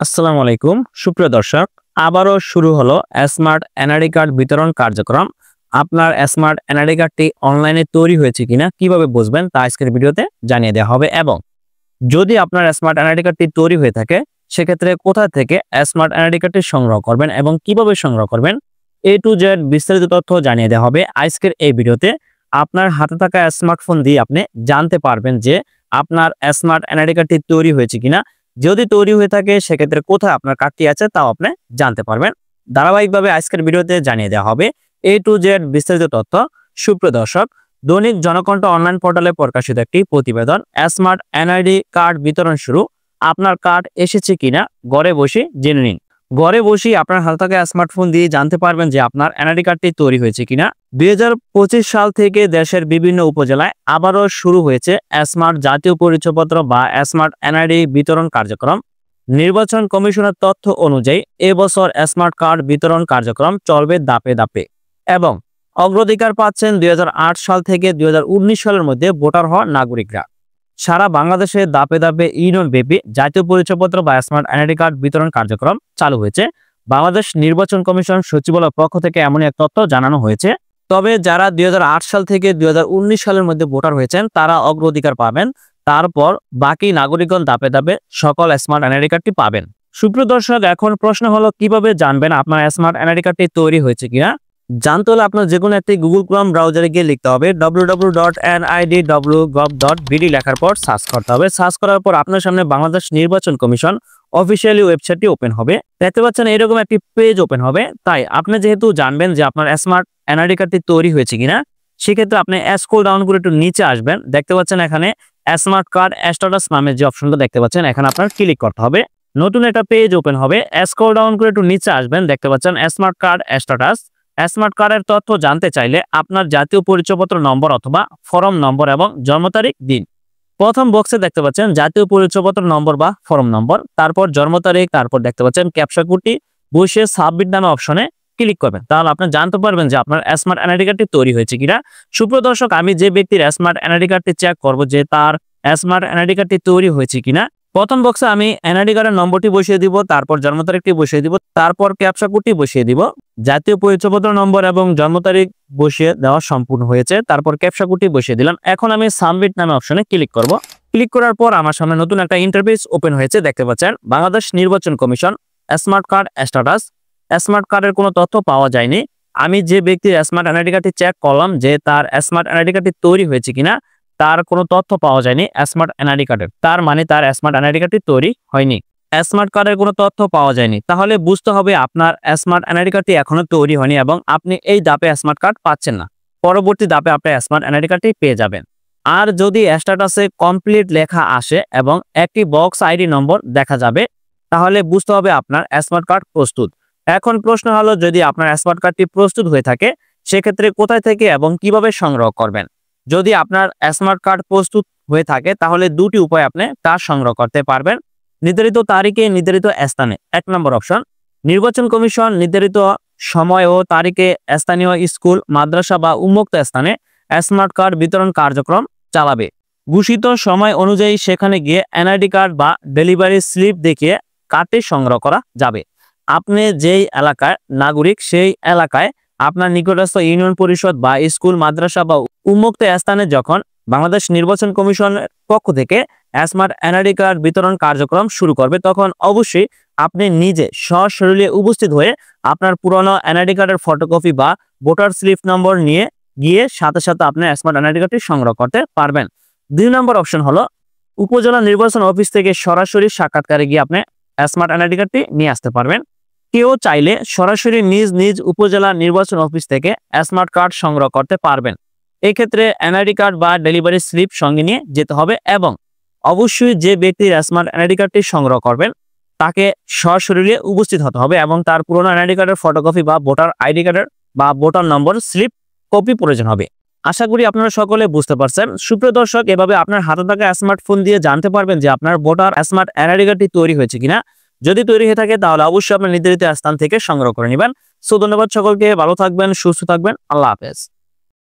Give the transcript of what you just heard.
আসসালামু আলাইকুম সুপ্রিয় দর্শক, আবারও শুরু হলো স্মার্ট এনআইডি কার্ড বিতরণ কার্যক্রম। আপনার স্মার্ট এনআইডি কার্ডটি অনলাইনে তৈরি হয়েছে কিনা কিভাবে বুঝবেন তা আজকের ভিডিওতে জানিয়ে দেওয়া হবে। এবং যদি আপনার স্মার্ট এনআইডি কার্ডটি তৈরি হয়ে থাকে সেক্ষেত্রে কোথা থেকে স্মার্ট এনআইডি কার্ডটি সংগ্রহ করবেন এবং কিভাবে সংগ্রহ করবেন এ টু জেড বিস্তারিত তথ্য জানিয়ে দেওয়া হবে আজকের এই ভিডিওতে। আপনার হাতে থাকা স্মার্টফোন দিয়ে আপনি জানতে পারবেন যে আপনার স্মার্ট এনআইডি কার্ডটি তৈরি হয়েছে কিনা। যদি তৈরি হয়ে থাকে সেক্ষেত্রে কোথায় আপনার কার্ডটি আছে তাও আপনি জানতে পারবেন। ধারাবাহিকভাবে আজকের ভিডিওতে জানিয়ে দেওয়া হবে এ টু জেড বিস্তারিত তথ্য। সুপ্রিয় দর্শক, দৈনিক জনকণ্ঠ অনলাইন পোর্টালে প্রকাশিত একটি প্রতিবেদন, স্মার্ট এনআইডি কার্ড বিতরণ শুরু। আপনার কার্ড এসেছে কিনা ঘরে বসে জেনে নিন। ঘরে বসেই আপনার হাতে থাকা স্মার্টফোন দিয়ে জানতে পারবেন যে আপনার এনআইডি কার্ডটি তৈরি হয়েছে কিনা। 2025 সাল থেকে দেশের বিভিন্ন উপজেলায় আবারও শুরু হয়েছে স্মার্ট জাতীয় পরিচয়পত্র বা স্মার্ট এনআইডি বিতরণ কার্যক্রম। নির্বাচন কমিশনের তথ্য অনুযায়ী এবছর স্মার্ট কার্ড বিতরণ কার্যক্রম চলবে ধাপে ধাপে এবং অগ্রাধিকার পাচ্ছেন 2008 সাল থেকে 2019 সালের মধ্যে ভোটার হওয়া নাগরিকরা। সারা বাংলাদেশে ধাপে ধাপে ইউনিয়ন ব্যাপী জাতীয় পরিচয়পত্র বা স্মার্ট এনআইডি কার্ড বিতরণ কার্যক্রম চালু হয়েছে। বাংলাদেশ নির্বাচন কমিশন সচিবালয়ের পক্ষ থেকে এমন এক তথ্য জানানো হয়েছে। তবে যারা 2008 সাল থেকে 2019 সালের মধ্যে ভোটার হয়েছেন তারা অগ্রাধিকার পাবেন, তারপর বাকি নাগরিকগণ ধাপে ধাপে সকল স্মার্ট এনআইডি কার্ডটি পাবেন। সুপ্রিয় দর্শক, এখন প্রশ্ন হলো কিভাবে জানবেন আপনার স্মার্ট এনআইডি কার্ডটি তৈরি হয়েছে কিনা। জানতে হলে আপনার যে কোনো একটি গুগল ক্রোম ব্রাউজারে গিয়ে লিখতে হবে www.nidw.gov.bd, লেখার পর সার্চ করতে হবে। সার্চ করার পর আপনার সামনে বাংলাদেশ নির্বাচন কমিশন অফিসিয়ালি ওয়েবসাইটটি ওপেন হবে। দেখতে পাচ্ছেন এরকম একটি পেজ ওপেন হবে। তাই আপনি যেহেতু জানবেন যে আপনার স্মার্ট এনআইডি কার্ডটি তৈরি হয়েছে কিনা, সেক্ষেত্রে আপনি স্ক্রল ডাউন করে একটু নিচে আসবেন। দেখতে পাচ্ছেন এখানে স্মার্ট কার্ড স্ট্যাটাস নামের যে অপশনটা দেখতে পাচ্ছেন, এখানে আপনার ক্লিক করতে হবে। নতুন একটা পেজ ওপেন হবে। স্ক্রল ডাউন করে একটু নিচে আসবেন। দেখতে পাচ্ছেন স্মার্ট কার্ড স্ট্যাটাস। স্মার্ট কার্ডের তথ্য জানতে চাইলে আপনার জাতীয় পরিচয়পত্র নম্বর অথবা ফর্ম নম্বর এবং জন্ম তারিখ দিন। প্রথম বক্সে দেখতে পাচ্ছেন জাতীয় পরিচয়পত্র নম্বর বা ফর্ম নম্বর, তারপর জন্ম তারিখ, তারপর দেখতে পাচ্ছেন ক্যাপচা কোডটি বসিয়ে সাবমিট নামে অপশনে ক্লিক করবেন। তাহলে আপনি জানতে পারবেন যে আপনার স্মার্ট এনআইডি কার্ডটি তৈরি হয়েছে কিনা। সুপ্রিয় দর্শক, আমি যে ব্যক্তির স্মার্ট এনআইডি কার্ডটি চেক করব যে তার স্মার্ট এনআইডি কার্ডটি তৈরি হয়েছে কিনা, প্রথম বক্সে আমি এনআইডি কার্ডের নম্বরটি বসিয়ে দিব, তারপর জন্ম তারিখটি বসিয়ে দিব, তারপর ক্যাপচা কোডটি বসিয়ে দিব। জাতীয় পরিচয়পত্র নম্বর এবং জন্ম তারিখ বসিয়ে দেওয়া সম্পূর্ণ হয়েছে, তারপর ক্যাপচা কোডটি বসিয়ে দিলাম। এখন আমি সাবমিট নামে অপশনে ক্লিক করব। ক্লিক করার পর আমার সামনে নতুন একটা ইন্টারফেস ওপেন হয়েছে। দেখতে পাচ্ছেন বাংলাদেশ নির্বাচন commission smart card status. Smart কার্ডের কোনো তথ্য পাওয়া যায়নি। আমি যে ব্যক্তির স্মার্ট এনআইডি কার্ডটি চেক করলাম যে তার স্মার্ট এনআইডি কার্ডটি তৈরি হয়েছে কিনা, তার কোনো তথ্য পাওয়া যায়নি স্মার্ট এনআইডি কার্ডের। তার মানে তার স্মার্ট এনআইডি কার্ডটি তৈরি হয়নি। স্মার্ট কার্ডের কোনো তথ্য পাওয়া যায়নি, তাহলে বুঝতে হবে আপনার স্মার্ট এনআইডি কার্ডটি এখনো তৈরি হয়নি এবং আপনি এই ধাপে স্মার্ট কার্ড পাচ্ছেন না। পরবর্তী ধাপে আপনি স্মার্ট এনআইডি কার্ডটি পেয়ে যাবেন। আর যদি স্ট্যাটাসে কমপ্লিট লেখা আসে এবং একটি বক্স আইডি নম্বর দেখা যাবে, তাহলে বুঝতে হবে আপনার স্মার্ট কার্ড প্রস্তুত। এখন প্রশ্ন হলো, যদি আপনার স্মার্ট কার্ডটি প্রস্তুত হয়ে থাকে সেক্ষেত্রে কোথায় থেকে এবং কিভাবে সংগ্রহ করবেন। যদি আপনার স্মার্ট কার্ড প্রস্তুত হয়ে থাকে তাহলে দুটি উপায় আপনি তা সংগ্রহ করতে পারবেন। নির্ধারিত তারিখে নির্ধারিত স্থানে। 1 নম্বর অপশন, নির্বাচন কমিশন নির্ধারিত সময় ও তারিখে স্থানীয় স্কুল, মাদ্রাসা বা উন্মুক্ত স্থানে স্মার্ট কার্ড বিতরণ কার্যক্রম চালাবে। ঘোষিত সময় অনুযায়ী সেখানে গিয়ে এনআইডি কার্ড বা ডেলিভারি স্লিপ দেখিয়ে কার্ডটি সংগ্রহ করা যাবে। আপনি যেই এলাকার নাগরিক সেই এলাকায় আপনার নিকটস্থ ইউনিয়ন পরিষদ বা স্কুল, মাদ্রাসা বা উন্মুক্ত স্থানে যখন বাংলাদেশ নির্বাচন কমিশনের পক্ষ থেকে স্মার্ট এনআইডি কার্ড বিতরণ কার্যক্রম শুরু করবে, তখন অবশ্যই আপনি নিজে সশরীরে উপস্থিত হয়ে আপনার পুরনো এনআইডি কার্ডের ফটোকপি বা ভোটার স্লিপ নম্বর নিয়ে গিয়ে সাথে সাথে আপনি স্মার্ট এনআইডি কার্ডটি সংগ্রহ করতে পারবেন। 2 নম্বর অপশন হলো, উপজেলা নির্বাচন অফিস থেকে সরাসরি সাক্ষাৎকারে গিয়ে আপনি স্মার্ট এনআইডি কার্ডটি নিয়ে আসতে পারবেন। কেউ চাইলে সরাসরি নিজ নিজ উপজেলা নির্বাচন অফিস থেকে স্মার্ট কার্ড সংগ্রহ করতে পারবেন। এক্ষেত্রে এনআইডি কার্ড বা ডেলিভারি স্লিপ সঙ্গে নিয়ে যেতে হবে এবং অবশ্যই যে ব্যক্তির স্মার্ট এনআইডি কার্ডটি সংগ্রহ করবেন তাকে সশরীরে উপস্থিত হতে হবে এবং তার পুরনো এনআইডি কার্ডের ফটোকপি বা ভোটার আইডি কার্ডের বা ভোটার নম্বর স্লিপ কপি প্রয়োজন হবে। আশা করি আপনারা সকলে বুঝতে পারছেন। সুপ্রিয় দর্শক, এভাবে আপনার হাতে থাকা স্মার্টফোন দিয়ে জানতে পারবেন যে আপনার ভোটার স্মার্ট এনআইডি কার্ডটি তৈরি হয়েছে কিনা। যদি তৈরি হয়ে থাকে তাহলে অবশ্যই আপনার নির্ধারিত স্থান থেকে সংগ্রহ করে নেবেন। সো ধন্যবাদ সকলকে, ভালো থাকবেন, সুস্থ থাকবেন, আল্লাহ হাফেজ।